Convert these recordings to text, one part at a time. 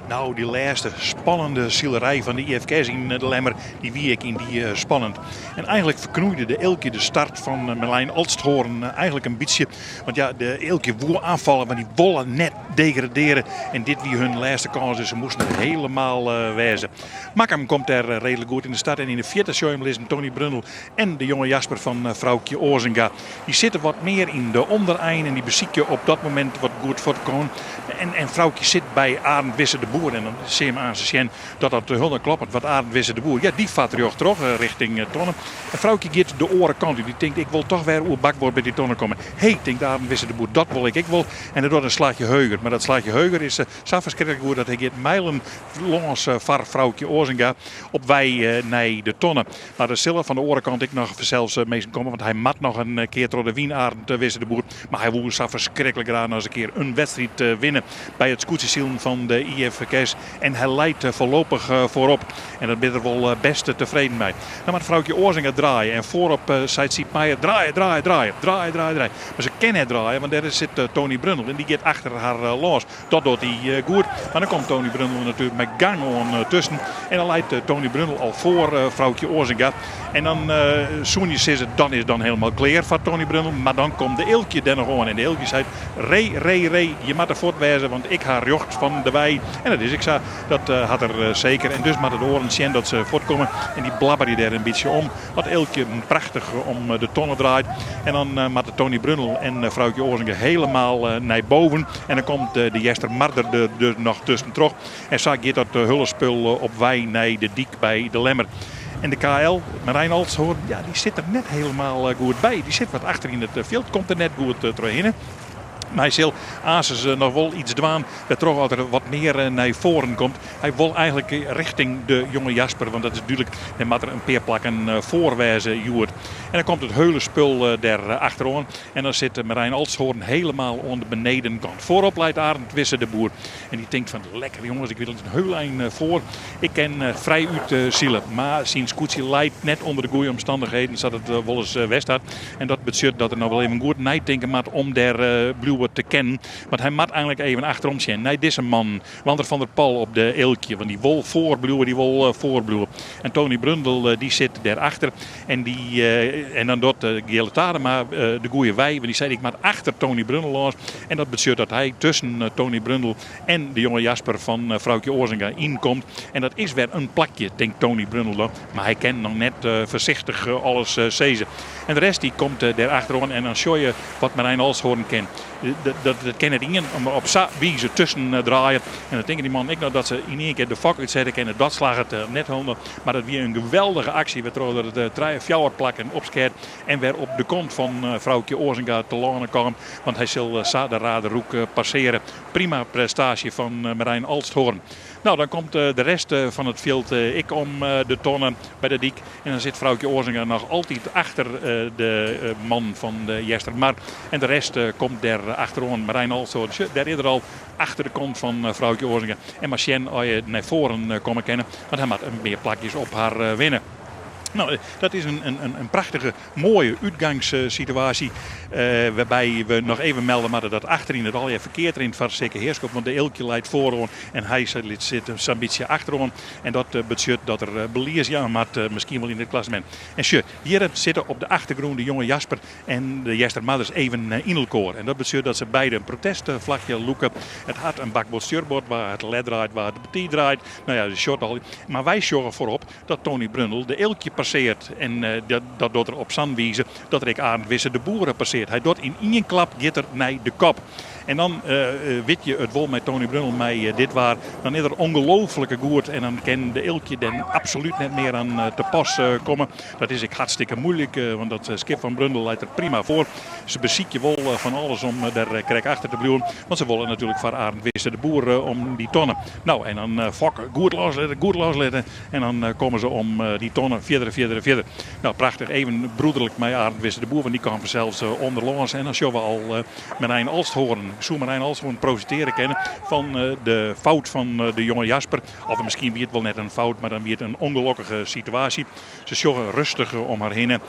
Nou, die laatste spannende zielerij van de IFK's in de Lemmer, die wie ik in die spannend. En eigenlijk verknoeide de Eelkje de start van Merlijn Alsthoorn eigenlijk een beetje. Want ja, de Eelkje woe aanvallen, maar die wollen net degraderen. En dit wie hun laatste kans, dus ze moesten er helemaal wijzen. Makkum komt er redelijk goed in de start. En in de vierde show is Tony Brundle en de jonge Jasper van vrouwtje Oorzinga. Die zitten wat meer in de ondereind en die bezieken op dat moment wat goed voor te komen. En vrouwtje zit bij Arend Wisse de Boer. En dan zie je hem aan zijn dat dat hulde klopt. Wat Arend Wisse de Boer. Ja, die vat er terug richting Tonne. En vrouwtje gaat de oren kant. Die denkt, ik wil toch weer oer bakboord bij die Tonne komen. Hey, denkt Arend Wisse de Boer, dat wil ik wil. En dan doet een slaatje heuger. Maar dat slaatje heuger is zo verschrikkelijk goed dat hij gaat mijlen langs var vrouwtje Oorzinga op wij naar de Tonne. Maar de Silla van de orenkant ik nog zelfs mee komen. Want hij mat nog een keer door de Wien Arend Wisse de Boer. Maar hij woe zo verschrikkelijk aan als een keer een wedstrijd winnen bij het scootjesielen van de IFK's. En hij leidt voorlopig voorop. En daar ben er wel best tevreden mee. Dan moet vrouwtje Oorzinga draaien. En voorop zei Meijer draaien. Maar ze kennen het draaien, want daar zit Tony Brundle. En die gaat achter haar los. Dat doet hij goed. Maar dan komt Tony Brundle natuurlijk met gang tussen. En dan leidt Tony Brundle al voor vrouwtje Oorzinga. En dan Soenius is het dan helemaal klaar voor Tony Brundle. Maar dan komt de Eelkje er nog aan. En de Eelkje zei, Ray, je moet er voortwijzen, want ik haar jocht van de wei. En dat is ik zo. Dat had er zeker. En dus moet het oren zien dat ze voortkomen. En die blabber die er een beetje om. Dat Eelkje prachtig om de Tonne draait. En dan moet Tony Brundle en vrouwtje Oorzinga helemaal naar boven. En dan komt de Jester Marder er nog tussen terug. En zo gaat dat hullenspul op wei naar de dik bij de Lemmer. En de KL, Marijn Alsthoorn, ja, die zit er net helemaal goed bij. Die zit wat achter in het veld, komt er net goed terug. Maar hij zal Azes nog wel iets dwaan dat toch altijd wat meer naar voren komt. Hij wil eigenlijk richting de jonge Jasper, want dat is natuurlijk, hij moet er een peer plakken voorwijzen, Joert. En dan komt het heulenspul daar achterom. En dan zit Marijn Alsthoorn helemaal aan de benedenkant. Voorop leidt Arend Wisse de Boer. En die denkt van, lekker jongens, ik wil een heulijn voor. Ik ken vrij uit zielen. Maar sinds Koetsie leidt net onder de goede omstandigheden, zat het wel eens west had. En dat betekent dat er nog wel even goed nijdenken moet om daar Blue te kennen. Want hij moet eigenlijk even achterom zien. Nee, deze man, Wander van der Pal op de Eelkje. Want die wil voorbluwen, die wil voorbluwen. En Tony Brundle, die zit daarachter. En dan doet Gele Tadema de goede wei. Want die zei, ik moet achter Tony Brundle los. En dat betekent dat hij tussen Tony Brundle en de jonge Jasper van vrouwtje Oorzinga inkomt. En dat is weer een plakje, denkt Tony Brundle. Maar hij kent nog net voorzichtig alles zezen. En de rest die komt daarachterom. En dan show je wat Marijn Alsthoorn kent. Dat kennen die om op wie ze tussen draaien. En dan denken die man ik nou dat ze in één keer de fok uitzetten kennen. Dat slag het net honderd. Maar dat weer een geweldige actie. We trouwen dat het fjouwer plakken opskeert. En weer op de kont van vrouwtje Oorzinga te lanen komen. Want hij zal de Raderhoek passeren. Prima prestatie van Marijn Alsthoorn. Nou, dan komt de rest van het veld ik om de Tonne bij de dik. En dan zit vrouwtje Oorzinga nog altijd achter de man van de Jester Mar. En de rest komt daar achterom. Marijn Alsthoorn, daar is er al achter de kont van vrouwtje Oorzinga. En Machien, als je naar voren komen kennen, want hij moet meer plakjes op haar winnen. Nou, dat is een prachtige, mooie uitgangssituatie. Waarbij we nog even melden maar dat achterin het al verkeerd erin van zeker heerschap. Want de Eelkje leidt voorom en hij zit een beetje achterom. En dat betekent dat er beliers misschien wel in het klassement. En hier zitten op de achtergrond de jonge Jasper en de Jester Mothers even in elkaar. En dat betekent dat ze beide een protestvlagje loeken. Het had een bakbord stuurbord waar het led draait, waar het petit draait. Nou ja, de short al. Maar wij zorgen voorop dat Tony Brundle de Eelkje passeert. En dat doet er op zand wijzen dat er Arend Wisse de Boeren passeert. Hij doet in één klap gitter naar de kop. En dan weet je het wel met Tony Brundle mij dit waar. Dan is er ongelooflijke goed. En dan kan de Eelkje dan absoluut net meer aan te pas komen. Dat is hartstikke moeilijk. Want dat skip van Brundle leidt er prima voor. Ze beziek je wel van alles om daar krijg achter te blijven. Want ze willen natuurlijk voor Arend Wisse de Boer om die tonnen. Nou en dan fokken, goed losletten. En dan komen ze om die tonnen verder. Nou prachtig. Even broederlijk met Arend Wisse de Boer. Want die kwam zelfs onderlangs. En dan zien we al Marijn Alsthoorn zou Marijn Alshoorn profiteren kennen van de fout van de jonge Jasper. Of misschien wie het wel net een fout, maar dan weer een ongelukkige situatie. Ze joggen rustig om haar heen en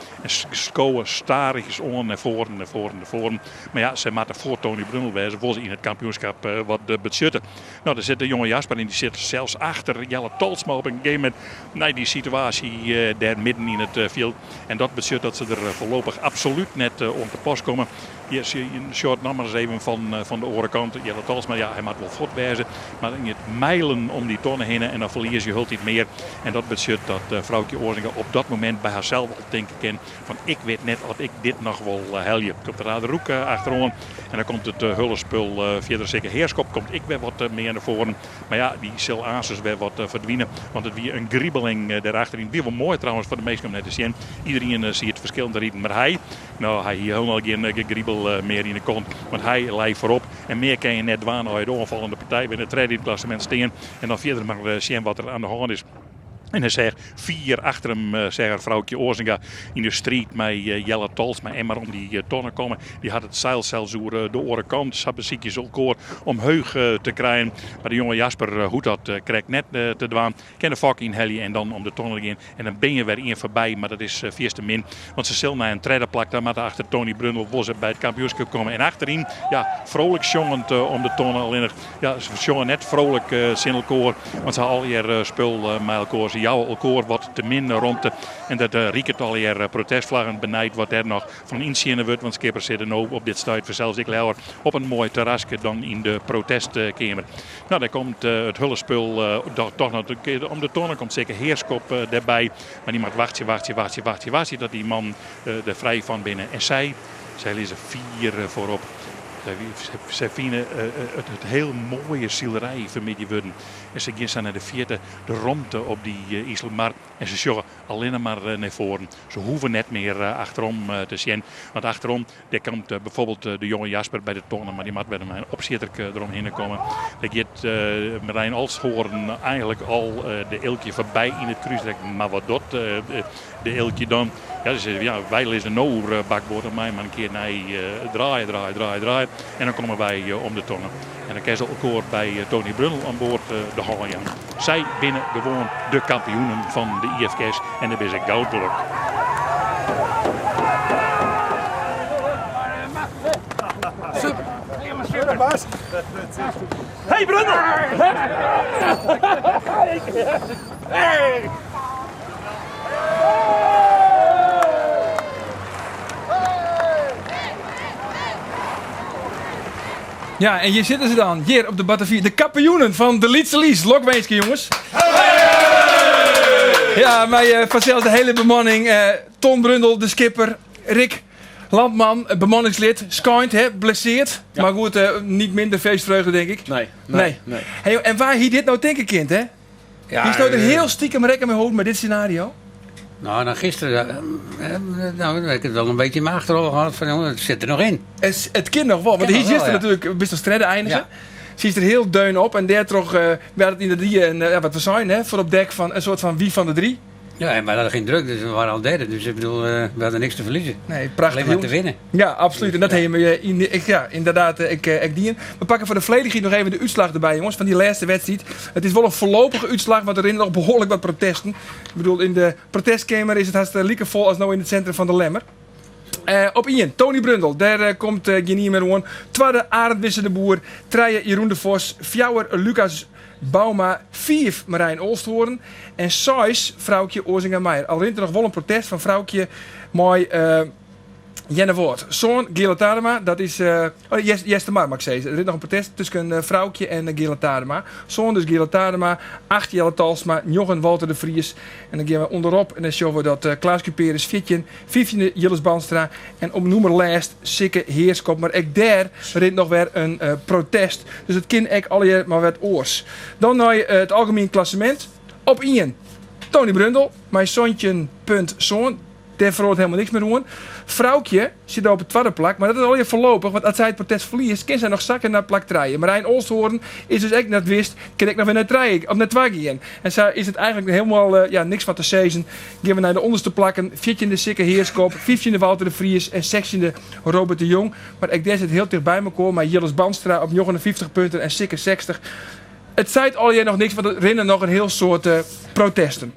scoren starig on naar voren. Maar ja, ze moeten voor Tony Brundle wezen voor ze in het kampioenschap wat beschutten. Nou, daar zit de jonge Jasper in, die zit zelfs achter Jelle Talsma op een gegeven moment. Die situatie daar midden in het veld. En dat betekent dat ze er voorlopig absoluut net om te pas komen. Hier zie je een short nog maar eens even van de orenkant. Jelle Talsma, ja, hij moet wel goed wezen. Maar in het mijlen om die tonnen heen en dan verlies je hulp niet meer. En dat betekent dat vrouwtje Oorzinga op dat moment bij haarzelf al denken kan van ik weet net of ik dit nog wel helje. Komt de Roek achterom en dan komt het hullenspul via de zeker heerskop. Komt ik weer wat meer naar voren. Maar ja, die zal aansers weer wat verdwijnen. Want het weer een griebeling daarachterin. Weer wel mooi trouwens voor de meesten om net te zien. Iedereen ziet het verschil te rieden. Maar hij hier helemaal geen griebel meer in de kont. Want hij lijkt voorop. En meer kan je net dwaan uit de onvallende partij binnen het tweede in het klassement staan. En dan verder maar zien wat er aan de hand is. En hij zegt 4 achter hem, zegt vrouwtje Oorzinga in de strijd met Jelle Talsma. En maar om die tonnen komen, die had het zeil zelfs door de orenkant. Ze hebben ziekjes elkaar om heug te krijgen. Maar de jonge Jasper, hoe dat krijgt net te dwaan. Kan de vak in helly en dan om de tonnen in. En dan ben je weer in voorbij, maar dat is vies te min. Want ze zullen naar een tweede plak, daar maar achter Tony Brundle was ze bij het kampioenschap komen. En achterin, ja, vrolijk zongend om de tonnen. Alleen, ja, ze zongen net vrolijk in elkaar. Want ze al hier spul met elkaar. Jou elkaar wat te min rond en dat Riekert al hier protestvlaggen benijdt wat er nog van inzien wordt. Want Skipper zit er nou op dit stuit voor zelfs ik lauwer op een mooi terrasje dan in de protestkamer. Nou, daar komt het hullenspul toch nog om de tonnen komt zeker heerskop daarbij. Maar die moet wachten dat die man er vrij van binnen. En zij lezen 4 voorop. Zij vinden het heel mooie zielerij vanmiddag worden. En ze gaan naar de 4e, de romte op die Islamar. En ze zorgen alleen maar naar voren. Ze hoeven net meer achterom te zien. Want achterom daar komt bijvoorbeeld de jonge Jasper bij de tonnen. Maar die moet met een opzitter eromheen komen. Daar gaat Marijn Alshoorn eigenlijk al de eeltje voorbij in het kruisdek. Maar wat doet de eeltje dan? Ja, ze zeggen, ja, wij lezen nou bakboord op mij, maar een keer nee, draaien. En dan komen wij om de tonnen. En dan krijgen ze elkaar bij Tony Brundle aan boord de Holland. Zij binnen gewoon de kampioenen van de IFK's en daar is ik goud geluk. Hey Brundle! Hey! Ja, en hier zitten ze dan, hier op de batterie, de kampioenen van de Lietse Lies. Lokweeske, jongens. Hey! Ja, mij vanzelfs de hele bemanning. Ton Brundle, de skipper. Rick Landman, bemanningslid. Skint, blesseerd. Ja. Maar goed, niet minder feestvreugde, denk ik. Nee. Hey, en waar hier dit nou denken, kind, hè? Ja, je stoot er heel stiekem rekken mee hoofd met dit scenario. Nou, dan gisteren heb ik het wel een beetje in mijn achterhoofd gehad van, jongen, het zit er nog in. Het kind nog wel, want hier zit er natuurlijk best een stredde eindigen. Ja. Ze is er heel deun op en daar toch werd het in de drieën, wat we zijn, hè, voor op dek van een soort van wie van de 3. Ja, en wij hadden geen druk, dus we waren al derde. Dus ik bedoel, we hadden niks te verliezen. Nee, prachtig. Alleen maar te winnen. Ja, absoluut. En dat hebben we inderdaad ik dien. We pakken voor de volledigheid nog even de uitslag erbij, jongens, van die laatste wedstrijd. Het is wel een voorlopige uitslag, want erin nog behoorlijk wat protesten. Ik bedoel, in de protestkamer is het hartstikke vol als nou in het centrum van de Lemmer. Op 1, Tony Brundle, daar komt Genie meer gewoon. Tweede, Arend Wisse de Boer. 3, Jeroen de Vos. 4, Lucas Bauma. 5, Marijn Olsthoorn. En 6, vrouwtje Oorzinga Meijer. Al rint er nog wel een protest van vrouwtje mooi Jenne Woord. Zoon Gela Tadema, dat is Jeste Mar, mag ik zeggen. Er is nog een protest tussen vrouwtje en Gela Tadema. Zoon dus Gela Tadema, 8 Jelle Talsma, 9 Walter de Vries. En dan gaan we onderop en dan zien we dat Klaas Cuperus 14, 15 Jilles Banstra en op nummer lijst Sikke Heerskop. Maar ook daar rint nog weer een protest. Dus het kind ook al maar wat oors. Dan naar het algemeen klassement. Op 1, Tony Brundle, mijn zoontje punt zoon. Daar verloor helemaal niks meer aan. Vrouwtje zit op het tweede plak, maar dat is alweer voorlopig. Want als zij het protest verliest, kan zij nog zakken naar plak 3. Marijn Olsthoorn is dus echt net wist, kan ik nog weer naar 3 of naar 2 gaan. En zo is het eigenlijk helemaal niks van te zeggen. Gaan we naar de onderste plakken. 14e Sikke Heerskop, 15e Wouter de Vries en 16e Robert de Jong. Maar ik denk het heel dicht bij elkaar. Maar Jilles Banstra op 59 punten en Sikke 60. Het zei al nog niks, want er rennen nog een heel soort protesten.